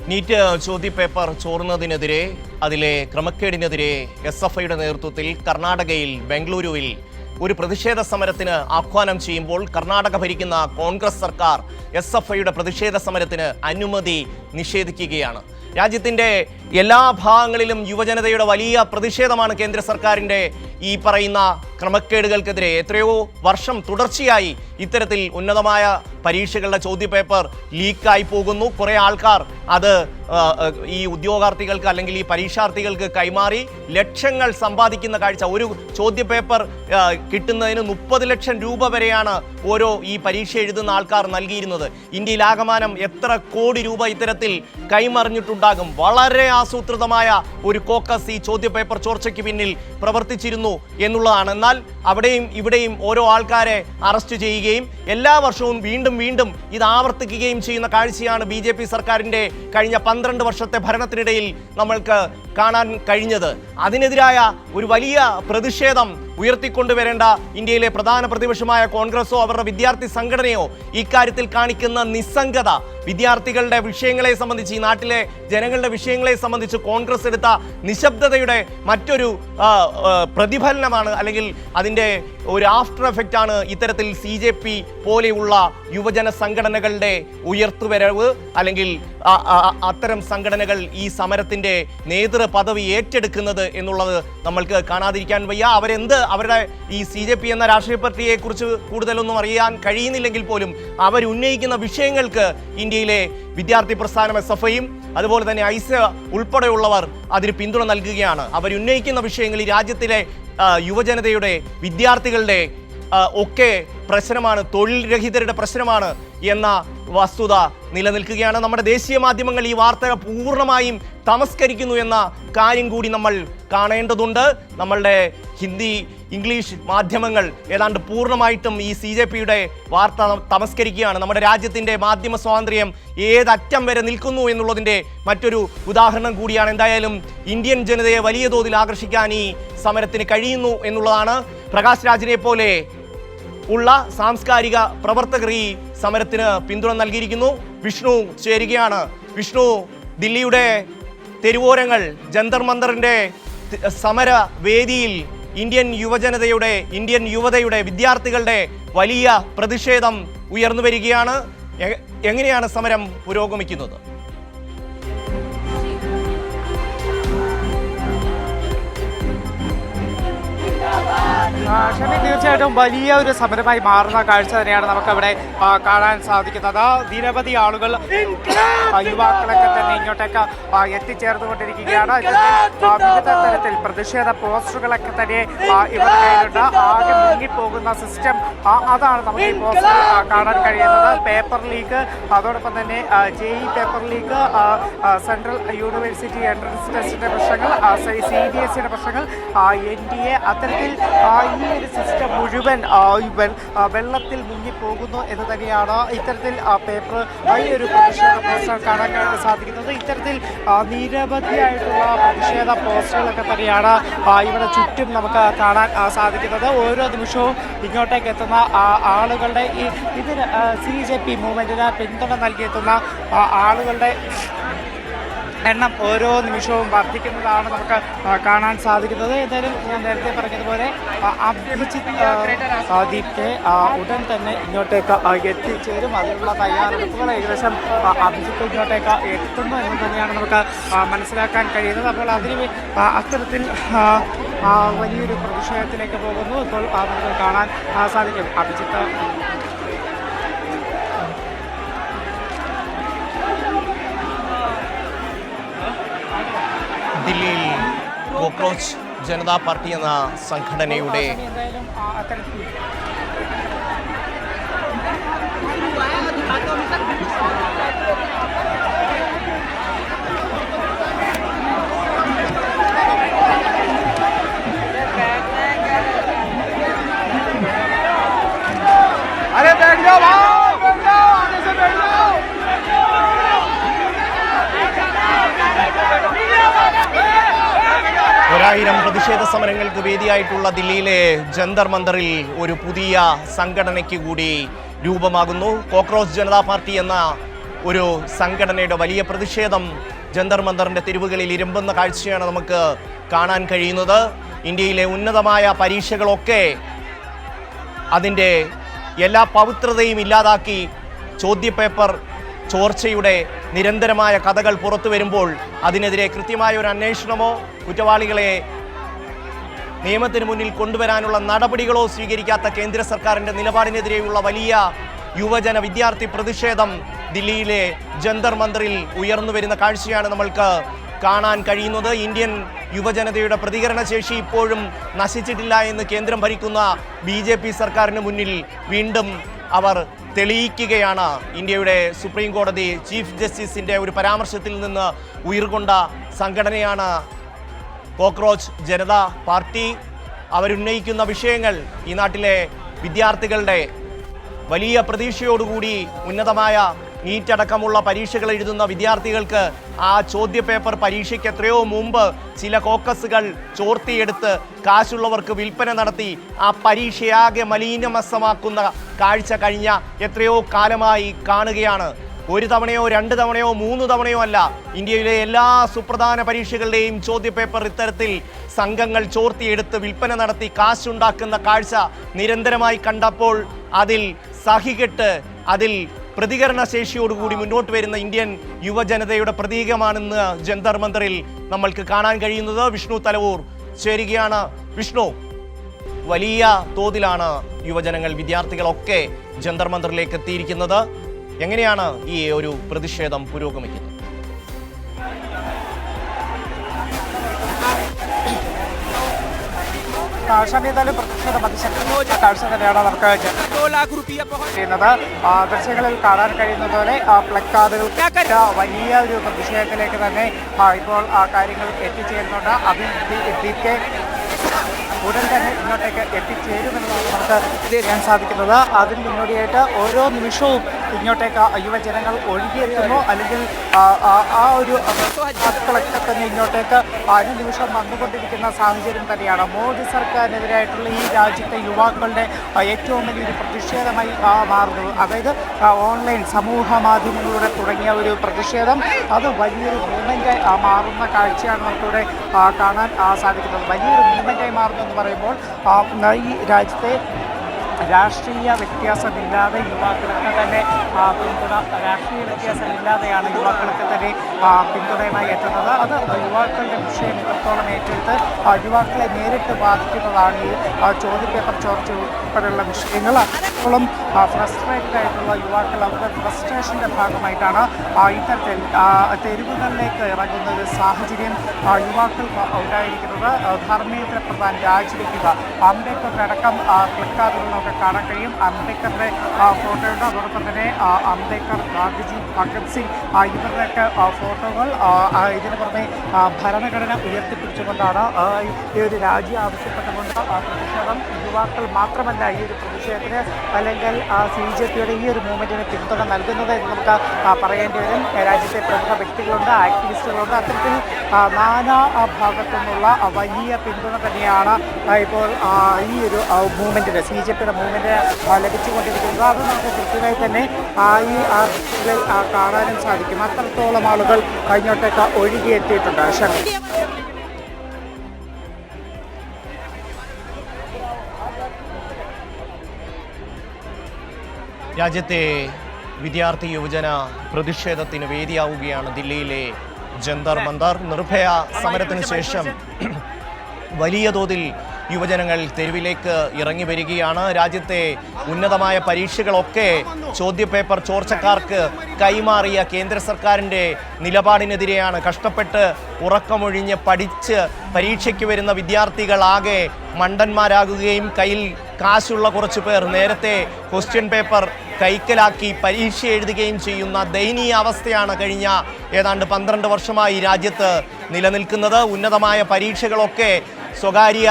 NEET ചോദ്യപേപ്പർ ചോർന്നതിനെതിരെ അതിലെ ക്രമക്കേടിനെതിരെ SFIയുടെ നേതൃത്വത്തിൽ കർണാടകയിൽ ബംഗളൂരുവിൽ ഒരു പ്രതിഷേധ സമരത്തിന് ആഹ്വാനം ചെയ്യുമ്പോൾ കർണാടക ഭരിക്കുന്ന കോൺഗ്രസ് സർക്കാർ SFIയുടെ പ്രതിഷേധ സമരത്തിന് അനുമതി നിഷേധിക്കുകയാണ്. രാജ്യത്തിൻ്റെ എല്ലാ ഭാഗങ്ങളിലും യുവജനതയുടെ വലിയ പ്രതിഷേധമാണ് കേന്ദ്ര സർക്കാരിൻ്റെ ഈ പറയുന്ന ക്രമക്കേടുകൾക്കെതിരെ. എത്രയോ വർഷം തുടർച്ചയായി ഇത്തരത്തിൽ ഉന്നതമായ പരീക്ഷകളുടെ ചോദ്യപേപ്പർ ലീക്കായി പോകുന്നു. കുറേ ആൾക്കാർ അത് ഈ ഉദ്യോഗാർത്ഥികൾക്ക് അല്ലെങ്കിൽ ഈ പരീക്ഷാർത്ഥികൾക്ക് കൈമാറി ലക്ഷങ്ങൾ സമ്പാദിക്കുന്ന കാഴ്ച. ഒരു ചോദ്യപേപ്പർ കിട്ടുന്നതിന് 30 ലക്ഷം രൂപ വരെയാണ് ഓരോ ഈ പരീക്ഷ എഴുതുന്ന ആൾക്കാർ നൽകിയിരുന്നത്. ഇന്ത്യയിൽ ആകമാനം എത്ര കോടി രൂപ ഇത്തരത്തിൽ കൈമറിഞ്ഞിട്ടുണ്ടാകും. വളരെ ആസൂത്രിതമായ ഒരു കോക്കസ് ഈ ചോദ്യപേപ്പർ ചോർച്ചയ്ക്ക് പിന്നിൽ പ്രവർത്തിച്ചിരുന്നു എന്നുള്ളതാണ്. എന്നാൽ അവിടെയും ഇവിടെയും ഓരോ ആൾക്കാരെ അറസ്റ്റ് ചെയ്യുകയും എല്ലാ വർഷവും വീണ്ടും വീണ്ടും ഇത് ആവർത്തിക്കുകയും ചെയ്യുന്ന കാഴ്ചയാണ് BJP സർക്കാരിൻ്റെ കഴിഞ്ഞ 12 വർഷത്തെ ഭരണത്തിനിടയിൽ നമ്മൾക്ക് കാണാൻ കഴിഞ്ഞത്. അതിനെതിരായ ഒരു വലിയ പ്രതിഷേധം ഉയർത്തിക്കൊണ്ടുവരേണ്ട ഇന്ത്യയിലെ പ്രധാന പ്രതിപക്ഷമായ കോൺഗ്രസോ അവരുടെ വിദ്യാർത്ഥി സംഘടനയോ ഇക്കാര്യത്തിൽ കാണിക്കുന്ന നിസ്സംഗത, വിദ്യാർത്ഥികളുടെ വിഷയങ്ങളെ സംബന്ധിച്ച്, ഈ നാട്ടിലെ ജനങ്ങളുടെ വിഷയങ്ങളെ സംബന്ധിച്ച് കോൺഗ്രസ് എടുത്ത നിശബ്ദതയുടെ മറ്റൊരു പ്രതിഫലനമാണ്, അല്ലെങ്കിൽ അതിൻ്റെ ഒരു ആഫ്റ്റർ എഫക്റ്റ് ആണ് ഇത്തരത്തിൽ CJP പോലെയുള്ള യുവജന സംഘടനകളുടെ ഉയർത്തുവരവ്. അല്ലെങ്കിൽ അത്തരം സംഘടനകൾ ഈ സമരത്തിൻ്റെ നേതൃ പദവി ഏറ്റെടുക്കുന്നത് എന്നുള്ളത് നമ്മൾക്ക് കാണാതിരിക്കാൻ വയ്യ. അവരുടെ ഈ CJP എന്ന രാഷ്ട്രീയ പാർട്ടിയെ കുറിച്ച് കൂടുതലൊന്നും അറിയാൻ കഴിയുന്നില്ലെങ്കിൽ പോലും അവരുന്നയിക്കുന്ന വിഷയങ്ങൾക്ക് ഇന്ത്യയിലെ വിദ്യാർത്ഥി പ്രസ്ഥാനം SFIയും അതുപോലെ തന്നെ ISA ഉൾപ്പെടെയുള്ളവർ അതിന് പിന്തുണ നൽകുകയാണ്. അവരുന്നയിക്കുന്ന വിഷയങ്ങൾ ഈ രാജ്യത്തിലെ യുവജനതയുടെ, വിദ്യാർത്ഥികളുടെ ഒക്കെ പ്രശ്നമാണ്, തൊഴിൽ രഹിതരുടെ പ്രശ്നമാണ് എന്ന വസ്തുത നിലനിൽക്കുകയാണ്. നമ്മുടെ ദേശീയ മാധ്യമങ്ങൾ ഈ വാർത്ത പൂർണ്ണമായും തമസ്കരിക്കുന്നു എന്ന കാര്യം കൂടി നമ്മൾ കാണേണ്ടതുണ്ട്. നമ്മളുടെ ഹിന്ദി, ഇംഗ്ലീഷ് മാധ്യമങ്ങൾ ഏതാണ്ട് പൂർണ്ണമായിട്ടും ഈ CJPയുടെ വാർത്ത തമസ്കരിക്കുകയാണ്. നമ്മുടെ രാജ്യത്തിൻ്റെ മാധ്യമ സ്വാതന്ത്ര്യം ഏതറ്റം വരെ നിൽക്കുന്നു എന്നുള്ളതിൻ്റെ മറ്റൊരു ഉദാഹരണം കൂടിയാണ്. എന്തായാലും ഇന്ത്യൻ ജനതയെ വലിയ തോതിൽ ആകർഷിക്കാൻ ഈ സമരത്തിന് കഴിയുന്നു എന്നുള്ളതാണ്. പ്രകാശ് രാജിനെ പോലെ ഉള്ള സാംസ്കാരിക പ്രവർത്തകർ ഈ സമരത്തിന് പിന്തുണ നൽകിയിരിക്കുന്നു. വിഷ്ണു ചേരുകയാണ്. വിഷ്ണു, ദില്ലിയുടെ തെരുവോരങ്ങൾ, ജന്തർ മന്ദറിൻ്റെ സമര വേദിയിൽ ഇന്ത്യൻ യുവതയുടെ, വിദ്യാർത്ഥികളുടെ വലിയ പ്രതിഷേധം ഉയർന്നു വരികയാണ്. എങ്ങനെയാണ് സമരം പുരോഗമിക്കുന്നത്? ഷമി, തീർച്ചയായിട്ടും വലിയ ഒരു സമരമായി മാറുന്ന കാഴ്ച തന്നെയാണ് നമുക്കവിടെ കാണാൻ സാധിക്കുന്നത്. നിരവധി ആളുകൾ, യുവാക്കളൊക്കെ തന്നെ ഇങ്ങോട്ടേക്ക് എത്തിച്ചേർന്നുകൊണ്ടിരിക്കുകയാണ്. വിവിധ തരത്തിൽ പ്രതിഷേധ പോസ്റ്ററുകളൊക്കെ തന്നെ ഇവരുടെ കയ്യിലുണ്ട്. ആകെ മുങ്ങിപ്പോകുന്ന സിസ്റ്റം, അതാണ് നമുക്ക് ഈ പോസ്റ്റർ കാണാൻ കഴിയുന്നത്. പേപ്പർ ലീക്ക്, അതോടൊപ്പം തന്നെ JEE paper leak, central university entrance ടെസ്റ്റിൻ്റെ പ്രശ്നങ്ങൾ, CBSEയുടെ പ്രശ്നങ്ങൾ, NDA, അത്തരത്തിൽ ഈ ഒരു സിസ്റ്റം മുഴുവൻ വെള്ളത്തിൽ മുങ്ങിപ്പോകുന്നു എന്ന് തന്നെയാണ് ഇത്തരത്തിൽ പേപ്പർ ഈ ഒരു പ്രതിഷേധ പോസ്റ്റർ കാണാൻ സാധിക്കുന്നത്. ഇത്തരത്തിൽ നിരവധിയായിട്ടുള്ള പ്രതിഷേധ പോസ്റ്ററുകളൊക്കെ തന്നെയാണ് ഇവിടെ ചുറ്റും നമുക്ക് കാണാൻ സാധിക്കുന്നത്. ഓരോ നിമിഷവും ഇങ്ങോട്ടേക്ക് എത്തുന്ന ആളുകളുടെ ഇതിന് CJP മൂവ്മെൻറ്റിന് പിന്തുണ നൽകിയെത്തുന്ന ആളുകളുടെ എണ്ണം ഓരോ നിമിഷവും വർദ്ധിക്കുന്നതാണ് നമുക്ക് കാണാൻ സാധിക്കുന്നത്. എന്തായാലും ഞാൻ നേരത്തെ പറഞ്ഞതുപോലെ അഭിജിത്ത് ദീപ്തെ ഉടൻ തന്നെ ഇങ്ങോട്ടേക്ക് എത്തിച്ചേരും. അതിനുള്ള തയ്യാറെടുപ്പുകൾ ഏകദേശം അഭിജിത്ത് ഇങ്ങോട്ടേക്ക് എത്തുന്നു എന്ന് തന്നെയാണ് നമുക്ക് മനസ്സിലാക്കാൻ കഴിയുന്നത്. അപ്പോൾ അതിന് അത്തരത്തിൽ വലിയൊരു പ്രതിഷേധത്തിലേക്ക് പോകുന്നു ഇപ്പോൾ നമുക്ക് കാണാൻ സാധിക്കും. അഭിജിത്ത് ദില്ലിയിൽ കോക്രോച്ച് ജനതാ പാർട്ടി എന്ന സംഘടനയുടെ പ്രതിഷേധ സമരങ്ങൾക്ക് വേദിയായിട്ടുള്ള ദില്ലിയിലെ ജന്തർ മന്ദറിൽ ഒരു പുതിയ സംഘടനയ്ക്ക് കൂടി രൂപമാകുന്നു. കോക്രോച്ച് ജനതാ പാർട്ടി എന്ന ഒരു സംഘടനയുടെ വലിയ പ്രതിഷേധം ജന്തർ മന്ദറിന്റെ തെരുവുകളിൽ ഇരമ്പുന്ന കാഴ്ചയാണ് നമുക്ക് കാണാൻ കഴിയുന്നത്. ഇന്ത്യയിലെ ഉന്നതമായ പരീക്ഷകളൊക്കെ അതിൻ്റെ എല്ലാ പവിത്രതയും ഇല്ലാതാക്കി ചോദ്യപേപ്പർ ചോർച്ചയുടെ നിരന്തരമായ കഥകൾ പുറത്തു വരുമ്പോൾ അതിനെതിരെ കൃത്യമായ ഒരു അന്വേഷണമോ കുറ്റവാളികളെ നിയമത്തിന് മുന്നിൽ കൊണ്ടുവരാനുള്ള നടപടികളോ സ്വീകരിക്കാത്ത കേന്ദ്ര സർക്കാരിൻ്റെ നിലപാടിനെതിരെയുള്ള വലിയ യുവജന വിദ്യാർത്ഥി പ്രതിഷേധം ദില്ലിയിലെ ജന്തർ മന്ദറിൽ ഉയർന്നു വരുന്ന കാഴ്ചയാണ് നമ്മൾക്ക് കാണാൻ കഴിയുന്നത്. ഇന്ത്യൻ യുവജനതയുടെ പ്രതികരണ ശേഷി ഇപ്പോഴും നശിച്ചിട്ടില്ല എന്ന് കേന്ദ്രം ഭരിക്കുന്ന BJP സർക്കാരിന് മുന്നിൽ വീണ്ടും അവർ തെളിയിക്കുകയാണ്. ഇന്ത്യയുടെ സുപ്രീം കോടതി ചീഫ് ജസ്റ്റിസിൻ്റെ ഒരു പരാമർശത്തിൽ നിന്ന് ഉയർകൊണ്ട സംഘടനയാണ് കോക്രോച്ച് ജനതാ പാർട്ടി. അവരുന്നയിക്കുന്ന വിഷയങ്ങൾ ഈ നാട്ടിലെ വിദ്യാർത്ഥികളുടെ വലിയ പ്രതീക്ഷയോടുകൂടി ഉന്നതമായ നീറ്റ് അടക്കമുള്ള പരീക്ഷകൾ എഴുതുന്ന വിദ്യാർത്ഥികൾക്ക് ആ ചോദ്യപേപ്പർ പരീക്ഷയ്ക്ക് എത്രയോ മുമ്പ് ചില കോക്കസുകൾ ചോർത്തിയെടുത്ത് കാശുള്ളവർക്ക് വിൽപ്പന നടത്തി ആ പരീക്ഷയാകെ മലിനമസമാക്കുന്ന കാഴ്ച കഴിഞ്ഞ എത്രയോ കാലമായി കാണുകയാണ്. ഒരു തവണയോ 2 തവണയോ 3 തവണയോ അല്ല, ഇന്ത്യയിലെ എല്ലാ സുപ്രധാന പരീക്ഷകളുടെയും ചോദ്യപേപ്പർ ഇത്തരത്തിൽ സംഘങ്ങൾ ചോർത്തിയെടുത്ത് വിൽപ്പന നടത്തി കാശുണ്ടാക്കുന്ന കാഴ്ച നിരന്തരമായി കണ്ടപ്പോൾ അതിൽ സഹികെട്ട് അതിൽ പ്രതികരണ ശേഷിയോടുകൂടി മുന്നോട്ട് വരുന്ന ഇന്ത്യൻ യുവജനതയുടെ പ്രതീകമാണെന്ന് ജന്തർ മന്ദറിൽ നമ്മൾക്ക് കാണാൻ കഴിയുന്നത്. വിഷ്ണു തലവൂർ ചേരുകയാണ്. വിഷ്ണു, വലിയ തോതിലാണ് യുവജനങ്ങൾ വിദ്യാർത്ഥികളൊക്കെ ജന്തർ മന്ദറിലേക്ക് എത്തിയിരിക്കുന്നത്. എങ്ങനെയാണ് ഈ ഒരു പ്രതിഷേധം പുരോഗമിക്കുന്നത്? ഷമീതാലും പ്രതിഷേധം അതിശക്തമായ കാഴ്ച തന്നെയാണ് നമുക്ക് ചെയ്യുന്നത്. ദൃശ്യങ്ങളിൽ കാണാൻ കഴിയുന്നത് പോലെ പ്ലക്കാർഡുകൾ വലിയ ഒരു പ്രതിഷേധത്തിലേക്ക് തന്നെ ഇപ്പോൾ കാര്യങ്ങൾ എത്തിച്ചേരുന്നുണ്ട്. അതിന്റെ ഉടൻ തന്നെ ഇങ്ങോട്ടേക്ക് എത്തിച്ചേരുമെന്നാണ് നമുക്ക് അറിയാൻ സാധിക്കുന്നത്. അതിന് മുന്നോടിയായിട്ട് ഓരോ നിമിഷവും ഇങ്ങോട്ടേക്ക് യുവജനങ്ങൾ ഒഴുകിയെത്തുന്നു, അല്ലെങ്കിൽ ആ ഒരു മക്കളൊക്കെ തന്നെ ഇങ്ങോട്ടേക്ക് അനുനിമിഷം വന്നുകൊണ്ടിരിക്കുന്ന സാഹചര്യം തന്നെയാണ്. മോദി സർക്കാരിനെതിരായിട്ടുള്ള ഈ രാജ്യത്തെ യുവാക്കളുടെ ഏറ്റവും വലിയൊരു പ്രതിഷേധമായി മാറുന്നത്. അതായത് ഓൺലൈൻ സമൂഹ മാധ്യമങ്ങളിലൂടെ തുടങ്ങിയ ഒരു പ്രതിഷേധം അത് വലിയൊരു മൂവ്മെൻ്റായി മാറുന്ന കാഴ്ചയാണ് നമുക്കിവിടെ കാണാൻ സാധിക്കുന്നത്. വലിയൊരു മൂവ്മെൻ്റായി മാറുന്നതെന്ന് പറയുമ്പോൾ ഈ രാജ്യത്തെ രാഷ്ട്രീയ വ്യത്യാസമില്ലാതെ യുവാക്കൾക്ക് തന്നെ പിന്തുണ, രാഷ്ട്രീയ വ്യത്യാസമില്ലാതെയാണ് യുവാക്കൾക്ക് തന്നെ പിന്തുണയുമായി എത്തുന്നത്. അത് യുവാക്കളുടെ വിഷയം ഇത്രത്തോളം ഏറ്റെടുത്ത് യുവാക്കളെ നേരിട്ട് ബാധിക്കുന്നതാണ് ഈ ചോദ്യപേപ്പർ ചോർച്ച ഉൾപ്പെടെയുള്ള വിഷയങ്ങൾ. അത്രത്തോളം ഫ്രസ്ട്രേറ്റഡ് ആയിട്ടുള്ള യുവാക്കൾ അവരുടെ ഫ്രസ്ട്രേഷൻ്റെ ഭാഗമായിട്ടാണ് ഇത്തരത്തിൽ തെരുവുകളിലേക്ക് ഇറങ്ങുന്ന ഒരു സാഹചര്യം യുവാക്കൾക്ക് ഉണ്ടായിരിക്കുന്നത്. ധർമ്മേന്ദ്ര പ്രധാൻ രാജിവെക്കുക, അംബേദ്കറുടെ അടക്കം പ്ലക്കാർഡുകളിലൊക്കെ കാണാൻ കഴിയും. അംബേദ്കറുടെ ഫോട്ടോയുണ്ട്. അതോടൊപ്പം തന്നെ അംബേദ്കർ, ഗാന്ധിജി, ഭഗത് സിംഗ് ഇവരുടെയൊക്കെ ഫോട്ടോകൾ. ഇതിന് പുറമെ ഭരണഘടന ഉയർത്തിപ്പിടിച്ചുകൊണ്ടാണ് ഈ ഒരു രാജി ആവശ്യപ്പെട്ടുകൊണ്ട് പ്രതിഷേധം. യുവാക്കൾ മാത്രമല്ല ഈ ഒരു പ്രതിഷേധത്തിന് അല്ലെങ്കിൽ CJPയുടെ ഈ ഒരു മൂവ്മെൻറ്റിന് പിന്തുണ നൽകുന്നത് എന്ന് നമുക്ക് പറയേണ്ടി വരും. രാജ്യത്തെ പ്രമുഖ വ്യക്തികളുണ്ട്, ആക്ടിവിസ്റ്റുകളുണ്ട്. അത്തരത്തിൽ നാനാ ഭാഗത്തു നിന്നുള്ള വലിയ പിന്തുണ തന്നെയാണ് ഇപ്പോൾ ഈ ഒരു മൂവ്മെൻറ്റിന്, CJPയുടെ മൂവ്മെൻറ്റിന് ലഭിച്ചുകൊണ്ടിരിക്കുന്നത്. അത് നമുക്ക് കൃത്യമായി തന്നെ ഈ ആർട്ടിക്കിളിൽ കാണാനും സാധിക്കും. അത്രത്തോളം ആളുകൾ ഇങ്ങോട്ടേക്ക് ഒഴുകിയെത്തിയിട്ടുണ്ട്. രാജ്യത്തെ വിദ്യാർത്ഥി യുവജന പ്രതിഷേധത്തിന് വേദിയാവുകയാണ് ദില്ലിയിലെ ജന്തർ മന്ദർ. നിർഭയ സമരത്തിന് ശേഷം വലിയ തോതിൽ യുവജനങ്ങൾ തെരുവിലേക്ക് ഇറങ്ങി വരികയാണ്. രാജ്യത്തെ ഉന്നതമായ പരീക്ഷകളൊക്കെ ചോദ്യപേപ്പർ ചോർച്ചക്കാർക്ക് കൈമാറിയ കേന്ദ്ര സർക്കാരിൻ്റെ നിലപാടിനെതിരെയാണ്. കഷ്ടപ്പെട്ട് ഉറക്കമൊഴിഞ്ഞ് പഠിച്ച് പരീക്ഷയ്ക്ക് വരുന്ന വിദ്യാർത്ഥികളാകെ മണ്ടന്മാരാകുകയും കയ്യിൽ കാശുള്ള കുറച്ച് പേർ നേരത്തെ ക്വസ്റ്റ്യൻ പേപ്പർ കൈക്കലാക്കി പരീക്ഷ എഴുതുകയും ചെയ്യുന്ന ദയനീയ അവസ്ഥയാണ് കഴിഞ്ഞ ഏതാണ്ട് 12 വർഷമായി രാജ്യത്ത് നിലനിൽക്കുന്നത്. ഉന്നതമായ പരീക്ഷകളൊക്കെ സ്വകാര്യ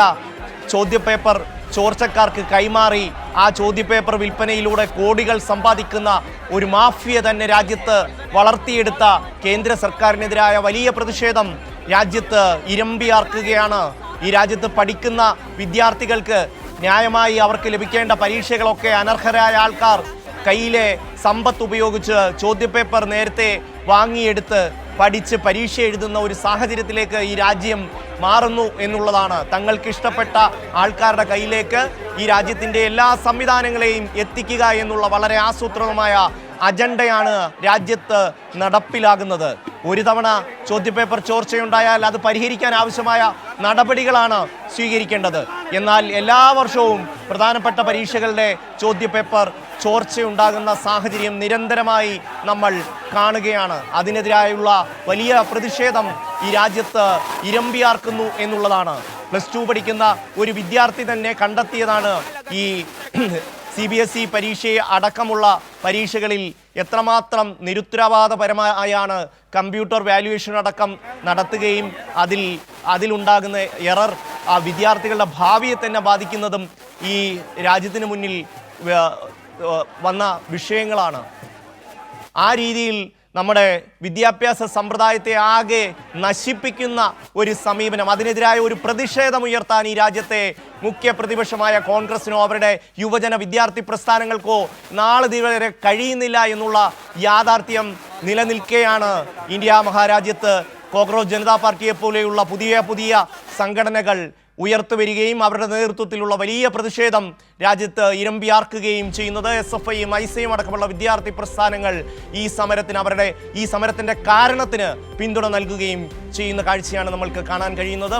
ചോദ്യപേപ്പർ ചോർച്ചക്കാർക്ക് കൈമാറി ആ ചോദ്യപേപ്പർ വിൽപ്പനയിലൂടെ കോടികൾ സമ്പാദിക്കുന്ന ഒരു മാഫിയ തന്നെ രാജ്യത്ത് വളർത്തിയെടുത്ത കേന്ദ്ര സർക്കാരിനെതിരായ വലിയ പ്രതിഷേധം രാജ്യത്ത് ഇരമ്പിയാർക്കുകയാണ്. ഈ രാജ്യത്ത് പഠിക്കുന്ന വിദ്യാർത്ഥികൾക്ക് ന്യായമായി അവർക്ക് ലഭിക്കേണ്ട പരീക്ഷകളൊക്കെ അനർഹരായ ആൾക്കാർ കയ്യിലെ സമ്പത്ത് ഉപയോഗിച്ച് ചോദ്യപേപ്പർ നേരത്തെ വാങ്ങിയെടുത്ത് പഠിച്ച് പരീക്ഷ എഴുതുന്ന ഒരു സാഹചര്യത്തിലേക്ക് ഈ രാജ്യം മാറുന്നു എന്നുള്ളതാണ്. തങ്ങൾക്ക് ഇഷ്ടപ്പെട്ട ആൾക്കാരുടെ കയ്യിലേക്ക് ഈ രാജ്യത്തിൻ്റെ എല്ലാ സംവിധാനങ്ങളെയും എത്തിക്കുക എന്നുള്ള വളരെ ആസൂത്രിതമായ അജണ്ടയാണ് രാജ്യത്ത് നടപ്പിലാകുന്നത്. ഒരു തവണ ചോദ്യപേപ്പർ ചോർച്ചയുണ്ടായാൽ അത് പരിഹരിക്കാൻ ആവശ്യമായ നടപടികളാണ് സ്വീകരിക്കേണ്ടത്. എന്നാൽ എല്ലാ വർഷവും പ്രധാനപ്പെട്ട പരീക്ഷകളുടെ ചോദ്യപേപ്പർ ചോർച്ചയുണ്ടാകുന്ന സാഹചര്യം നിരന്തരമായി നമ്മൾ കാണുകയാണ്. അതിനെതിരായുള്ള വലിയ പ്രതിഷേധം ഈ രാജ്യത്ത് ഇരമ്പിയാർക്കുന്നു എന്നുള്ളതാണ്. +2 പഠിക്കുന്ന ഒരു വിദ്യാർത്ഥി തന്നെ കണ്ടെത്തിയതാണ് ഈ CBSE പരീക്ഷയെ അടക്കമുള്ള പരീക്ഷകളിൽ എത്രമാത്രം നിരുത്തരവാദപരമായാണ് കമ്പ്യൂട്ടർ വാല്യുവേഷൻ അടക്കം നടത്തുകയും അതിലുണ്ടാകുന്ന എറർ ആ വിദ്യാർത്ഥികളുടെ ഭാവിയെ തന്നെ ബാധിക്കുന്നതും ഈ രാജ്യത്തിന് മുന്നിൽ വന്ന വിഷയങ്ങളാണ്. ആ രീതിയിൽ നമ്മുടെ വിദ്യാഭ്യാസ സമ്പ്രദായത്തെ ആകെ നശിപ്പിക്കുന്ന ഒരു സമീപനം, അതിനെതിരായ ഒരു പ്രതിഷേധം ഉയർത്താൻ ഈ രാജ്യത്തെ മുഖ്യ പ്രതിപക്ഷമായ കോൺഗ്രസിനോ അവരുടെ യുവജന വിദ്യാർത്ഥി പ്രസ്ഥാനങ്ങൾക്കോ നാളെ വരെ കഴിയുന്നില്ല എന്നുള്ള യാഥാർത്ഥ്യം നിലനിൽക്കെയാണ് ഇന്ത്യ മഹാരാജ്യത്ത് കോക്രോച്ച് ജനതാ പാർട്ടിയെ പോലെയുള്ള പുതിയ സംഘടനകൾ ഉയർത്തുവരികയും അവരുടെ നേതൃത്വത്തിലുള്ള വലിയ പ്രതിഷേധം രാജ്യത്ത് ഇരമ്പിയാർക്കുകയും ചെയ്യുന്നത്. SFIയും ISയും അടക്കമുള്ള വിദ്യാർത്ഥി പ്രസ്ഥാനങ്ങൾ ഈ സമരത്തിൻ്റെ കാരണത്തിന് പിന്തുണ നൽകുകയും ചെയ്യുന്ന കാഴ്ചയാണ് നമ്മൾക്ക് കാണാൻ കഴിയുന്നത്.